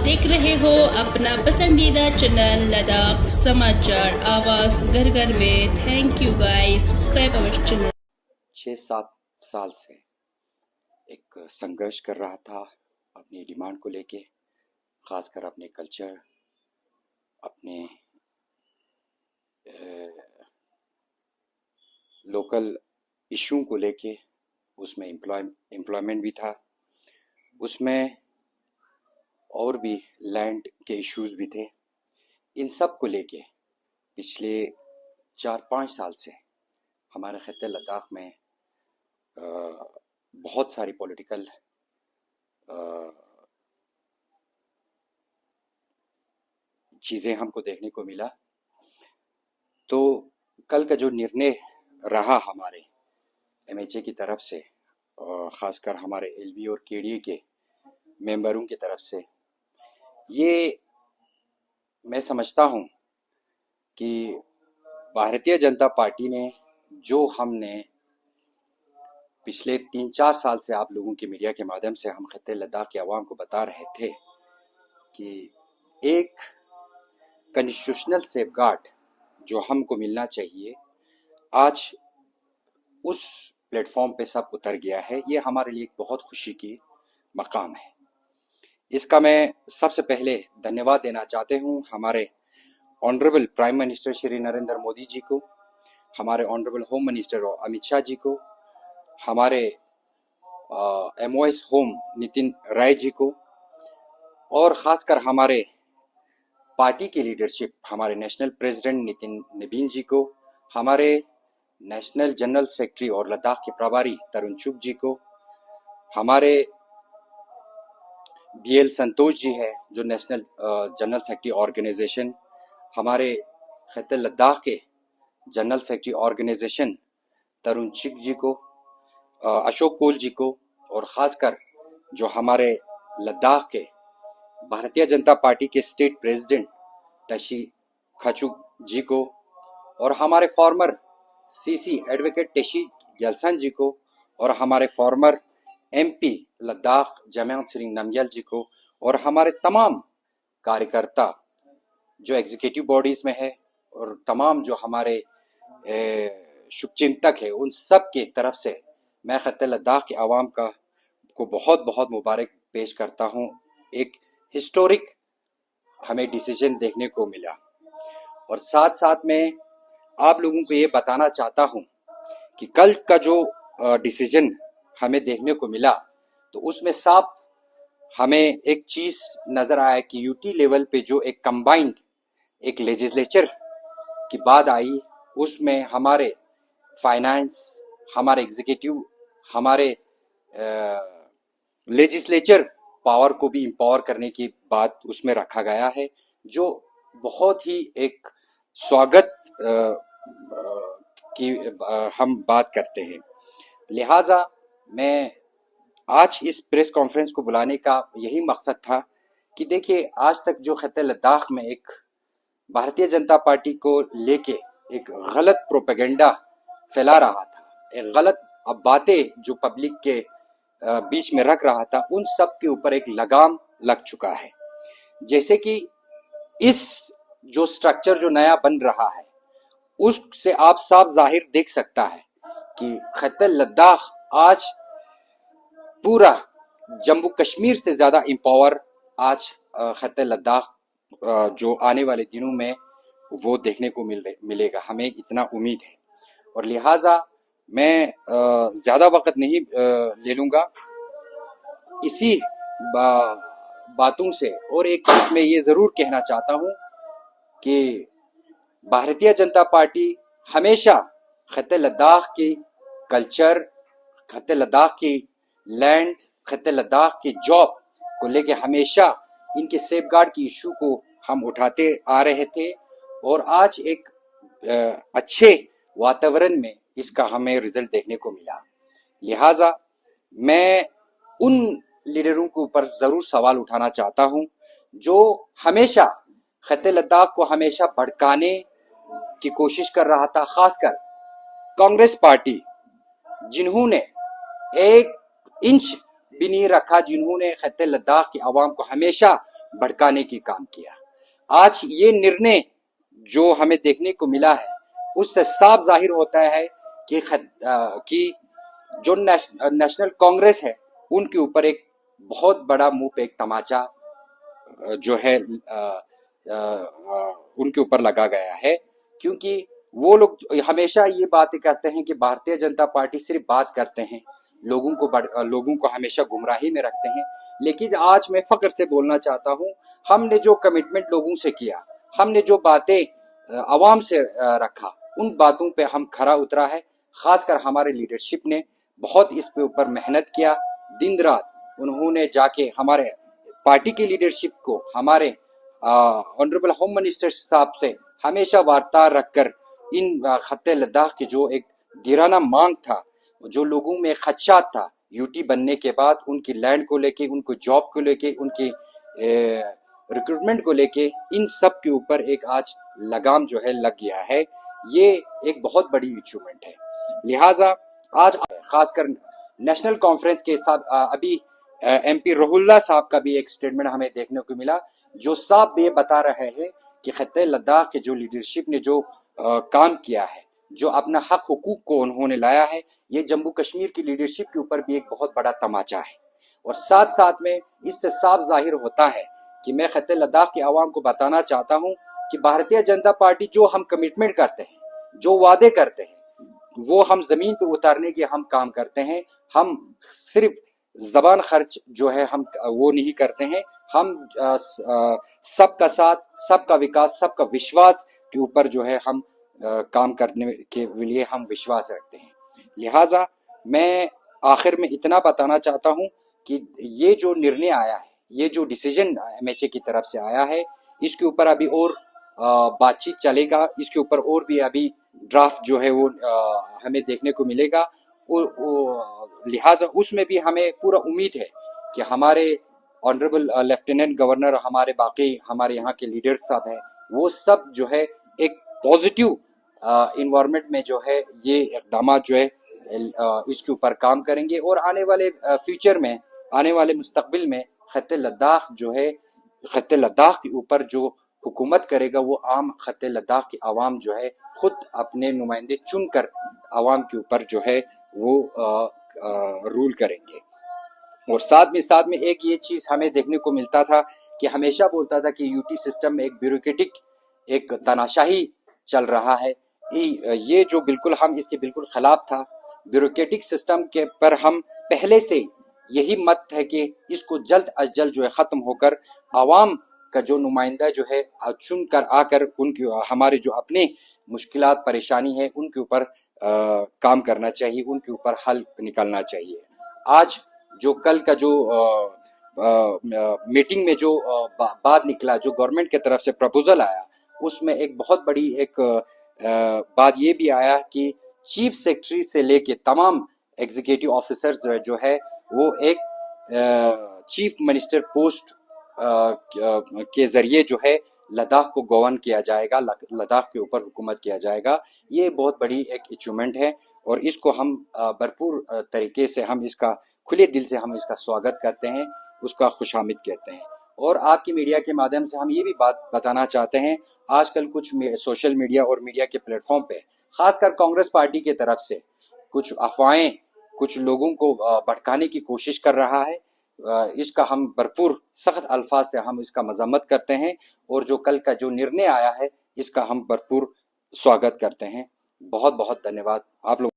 देख रहे हो अपना पसंदीदा चैनल लद्दाख समाचार आवाज घर घर में। Thank you guys, subscribe our channel. 6-7 साल से एक संघर्ष कर रहा था अपनी डिमांड को लेके, खासकर अपने कल्चर, अपने लोकल इशू को लेके। उसमें एम्प्लॉयमेंट भी था, उसमें और भी लैंड के इश्यूज भी थे। इन सब को लेके पिछले 4-5 साल से हमारे खित्ते लद्दाख में बहुत सारी पॉलिटिकल चीज़ें हमको देखने को मिला। तो कल का जो निर्णय रहा हमारे एमएचए की तरफ से, और ख़ासकर हमारे एलबी और केडीए के मेंबरों की तरफ से, ये मैं समझता हूँ कि भारतीय जनता पार्टी ने जो हमने पिछले 3-4 साल से आप लोगों के मीडिया के माध्यम से हम खित्ते लद्दाख के अवाम को बता रहे थे कि एक कॉन्स्टिट्यूशनल सेफगार्ड जो हमको मिलना चाहिए, आज उस प्लेटफॉर्म पे सब उतर गया है। ये हमारे लिए एक बहुत खुशी की मकाम है। इसका मैं सबसे पहले धन्यवाद देना चाहते हूँ हमारे honourable prime minister Shri Narendra Modi ji को, हमारे honourable home minister Amit Shah ji को, हमारे एमओएस होम नितिन राय जी को, और ख़ासकर हमारे पार्टी की लीडरशिप, हमारे नेशनल प्रेसिडेंट नितिन नबीन जी को, हमारे नेशनल जनरल सेक्रेटरी और लद्दाख के प्रभारी तरुण चुग जी को, हमारे बीएल संतोष जी है जो नेशनल जनरल सेक्रेटरी ऑर्गेनाइजेशन, हमारे खित्ते लद्दाख के जनरल सेक्रेटरी ऑर्गेनाइजेशन तरुण चुग जी को, अशोक कोल जी को, और ख़ासकर जो हमारे लद्दाख के भारतीय जनता पार्टी के स्टेट प्रेसिडेंट टशी खाचुक जी को, और हमारे फॉर्मर सीसी एडवोकेट टेशी यलसन जी को, और हमारे फॉर्मर एमपी लद्दाख जमेत सिंह नमग्याल जी को, और हमारे तमाम कार्यकर्ता जो एग्जीक्यूटिव बॉडीज में है, और तमाम जो हमारे शुभचिंतक है, उन सब के तरफ से मैं खित्ते लद्दाख के आवाम को बहुत बहुत मुबारक पेश करता हूँ। एक हिस्टोरिक हमें डिसीजन देखने को मिला, और साथ साथ में आप लोगों को ये बताना चाहता हूँ कि कल का जो डिसीजन हमें देखने को मिला, तो उसमें साफ हमें एक चीज़ नज़र आया कि यूटी लेवल पे जो एक कंबाइंड एक लेजिस्लेचर की बात आई, उसमें हमारे फाइनेंस, हमारे एग्जीक्यूटिव, हमारे लेजिस्लेचर पावर को भी एम्पावर करने की बात उसमें रखा गया है, जो बहुत ही एक स्वागत की हम बात करते हैं। लिहाजा मैं आज इस प्रेस कॉन्फ्रेंस को बुलाने का यही मकसद था कि देखिए, आज तक जो खित्ते लद्दाख में एक भारतीय जनता पार्टी को लेके एक गलत प्रोपेगेंडा फैला रहा था, एक गलत बातें जो पब्लिक के बीच में रख रहा था, उन सब के ऊपर एक लगाम लग चुका है। जैसे कि इस जो स्ट्रक्चर जो नया बन रहा है, उससे आप साफ जाहिर देख सकता है कि खित्ते लद्दाख आज पूरा जम्मू कश्मीर से ज़्यादा एम्पावर आज खित्ते लद्दाख जो आने वाले दिनों में वो देखने को मिलेगा, हमें इतना उम्मीद है। और लिहाजा मैं ज़्यादा वक्त नहीं ले लूँगा इसी बातों से। और एक चीज़ मैं ये ज़रूर कहना चाहता हूँ कि भारतीय जनता पार्टी हमेशा खित्ते लद्दाख की कल्चर, खित्ते लद्दाख की लैंड, खित्ते लद्दाख की जॉब को लेके हमेशा इनके सेफगार्ड की इशू को हम उठाते आ रहे थे, और आज एक अच्छे वातावरण में इसका हमें रिजल्ट देखने को मिला। लिहाजा मैं उन लीडरों के ऊपर ज़रूर सवाल उठाना चाहता हूं जो हमेशा खित्ते लद्दाख को हमेशा भड़काने की कोशिश कर रहा था, खासकर कांग्रेस पार्टी, जिन्होंने एक इंच भी नहीं रखा, जिन्होंने खित्ते लद्दाख के अवाम को हमेशा भड़काने की काम किया। आज ये निर्णय जो हमें देखने को मिला है उससे साफ जाहिर होता है कि जो नेशनल कांग्रेस है उनके ऊपर एक बहुत बड़ा मुंह पे एक तमाचा जो है उनके ऊपर लगा गया है, क्योंकि वो लोग हमेशा ये बातें करते हैं कि भारतीय जनता पार्टी सिर्फ बात करते हैं, लोगों को हमेशा गुमराही में रखते हैं। लेकिन आज मैं फख्र से बोलना चाहता हूँ, हमने जो कमिटमेंट लोगों से किया, हमने जो बातें आवाम से रखा, उन बातों पे हम खरा उतरा है। खासकर हमारे लीडरशिप ने बहुत इस पे ऊपर मेहनत किया, दिन रात उन्होंने जाके हमारे पार्टी की लीडरशिप को, हमारे ऑनरेबल होम मिनिस्टर साहब से हमेशा वार्ता रखकर इन खत्ते लद्दाख के जो एक दिराना मांग था, जो लोगों में खदशात था यूटी बनने के बाद, उनकी लैंड को लेके, उनको जॉब को लेके, उनकी रिक्रूटमेंट को लेके, इन सब के ऊपर एक आज लगाम जो है लग गया है। ये एक बहुत बड़ी अचीवमेंट है। लिहाजा आज खासकर नेशनल कॉन्फ्रेंस के साथ अभी एमपी रोहुल्ला साहब का भी एक स्टेटमेंट हमें देखने को मिला, जो साफ ये बता रहे हैं कि खत्ते लद्दाख के जो लीडरशिप ने जो काम किया है, जो अपना हक हुकूक को उन्होंने लाया है, ये जम्मू कश्मीर की लीडरशिप के ऊपर भी एक बहुत बड़ा तमाचा है। और साथ साथ में इससे साफ जाहिर होता है कि मैं खत्ते लद्दाख के आवाम को बताना चाहता हूँ कि भारतीय जनता पार्टी जो हम कमिटमेंट करते हैं, जो वादे करते हैं, वो हम जमीन पे उतारने के हम काम करते हैं। हम सिर्फ जबान खर्च जो है हम वो नहीं करते हैं, हम सबका साथ, सबका विकास, सबका विश्वास के ऊपर जो है हम काम करने के लिए हम विश्वास रखते हैं। लिहाजा मैं आखिर में इतना बताना चाहता हूं कि ये जो निर्णय आया है, ये जो डिसीजन एमएचए की तरफ से आया है, इसके ऊपर अभी और बातचीत चलेगा, इसके ऊपर और भी अभी ड्राफ्ट जो है वो हमें देखने को मिलेगा। लिहाजा उसमें भी हमें पूरा उम्मीद है कि हमारे ऑनरेबल लेफ्टिनेंट गवर्नर, हमारे बाकी हमारे यहाँ के लीडर साहब हैं, वो सब जो है एक पॉजिटिव इन्वायरमेंट में जो है ये इक़दाम जो है इसके ऊपर काम करेंगे। और आने वाले फ्यूचर में, आने वाले मुस्तकबिल में खत्ते लद्दाख जो है, खत्ते लद्दाख के ऊपर जो हुकूमत करेगा वो आम खत्ते लद्दाख की आवाम जो है खुद अपने नुमाइंदे चुनकर आवाम के ऊपर जो है वो रूल करेंगे। और साथ में एक ये चीज हमें देखने को मिलता था कि हमेशा बोलता था कि यूटी सिस्टम में एक ब्यूरोक्रेटिक एक तानाशाही चल रहा है। ये जो बिल्कुल हम इसके बिल्कुल खिलाफ था। ब्यूरोक्रेटिक सिस्टम के पर हम पहले से यही मत है कि इसको जल्द अज जल्द जो है खत्म होकर आवाम का जो नुमाइंदा जो है चुन कर आकर उनकी हमारे जो अपने मुश्किलात परेशानी है उनके ऊपर काम करना चाहिए, उनके ऊपर हल निकालना चाहिए। आज जो कल का जो मीटिंग में जो बात निकला, जो गवर्नमेंट की तरफ से प्रपोजल आया, उसमें एक बहुत बड़ी एक बात ये भी आया कि चीफ सेक्रेटरी से लेके तमाम एग्जीक्यूटिव ऑफिसर्स जो है वो एक चीफ मिनिस्टर पोस्ट के जरिए जो है लद्दाख को गवर्न किया जाएगा, लद्दाख के ऊपर हुकूमत किया जाएगा। ये बहुत बड़ी एक अचीवमेंट है और इसको हम भरपूर तरीके से हम इसका खुले दिल से हम इसका स्वागत करते हैं, उसका खुशामिद कहते हैं। और आपकी मीडिया के माध्यम से हम ये भी बात बताना चाहते हैं, आजकल कुछ सोशल मीडिया और मीडिया के प्लेटफॉर्म पे खासकर कांग्रेस पार्टी की तरफ से कुछ अफवाहें कुछ लोगों को भड़काने की कोशिश कर रहा है। इसका हम भरपूर सख्त अल्फाज से हम इसका मजम्मत करते हैं और जो कल का जो निर्णय आया है इसका हम भरपूर स्वागत करते हैं। बहुत बहुत धन्यवाद आप लोग।